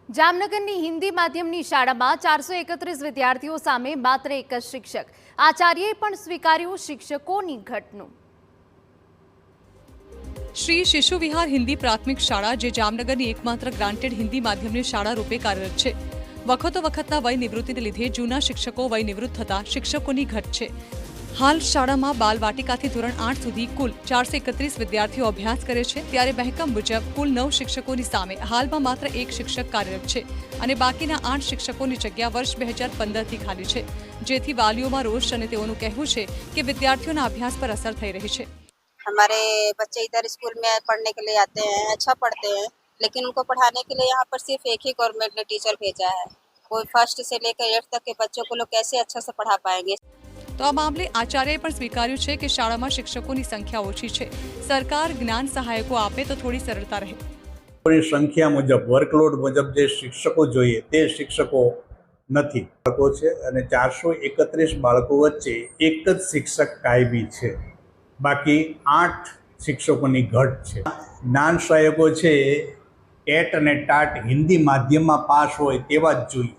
જામનગરની હિન્દી માધ્યમની શાળામાં 431 વિદ્યાર્થીઓ સામે માત્ર એક જ શિક્ષક. આચાર્યએ પણ સ્વીકાર્યું શિક્ષકોની ઘટનું. શ્રી શિશુ વિહાર હિન્દી પ્રાથમિક શાળા, જે જામનગરની એકમાત્ર ગ્રાન્ટેડ હિન્દી માધ્યમની શાળા રૂપે કાર્યરત છે, વખતો વખતના વય નિવૃત્તિને લીધે જૂના શિક્ષકો વય નિવૃત્ત થતા શિક્ષકોની ઘટ છે. હાલ શાળામાં બાલવાટિકાથી ધોરણ 8 સુધી કુલ 431 વિદ્યાર્થીઓ અભ્યાસ કરે છે. ત્યારે મહેકમ મુજબ કુલ 9 શિક્ષકોની સામે હાલમાં માત્ર એક શિક્ષક કાર્યરત છે અને બાકીના 8 શિક્ષકોની જગ્યા વર્ષ 2015થી ખાલી છે, જેથી વાલીઓમાં રોષ અને તેઓનું કહેવું છે કે વિદ્યાર્થીઓના અભ્યાસ પર અસર થઈ રહી છે. हमारे बच्चे इधर स्कूल में पढ़ने के लिए आते हैं, अच्छा पढ़ते हैं, लेकिन उनको पढ़ाने के लिए यहाँ पर सिर्फ एक ही गवर्नमेंट ने टीचर भेजा है. कोई फर्स्ट से लेकर 8th तक के बच्चों को लोग कैसे अच्छा से पढ़ा पाएंगे. તો આ મામલે આચાર્યએ પણ સ્વીકાર્યું છે કે શાળામાં શિક્ષકોની સંખ્યા ઓછી છે. સરકાર જ્ઞાન સહાયકો આપે તો થોડી સરળતા રહે. સંખ્યા મુજબ, વર્કલોડ મુજબ જે શિક્ષકો જોઈએ તે શિક્ષકો નથી. બાળકો છે અને 431 બાળકો વચ્ચે એક જ શિક્ષક કાયમી છે, બાકી 8 શિક્ષકોની ઘટ છે. જ્ઞાન સહાયકો છે ટેટ અને ટાટ હિન્દી માધ્યમમાં પાસ હોય તેવા જ જોઈએ.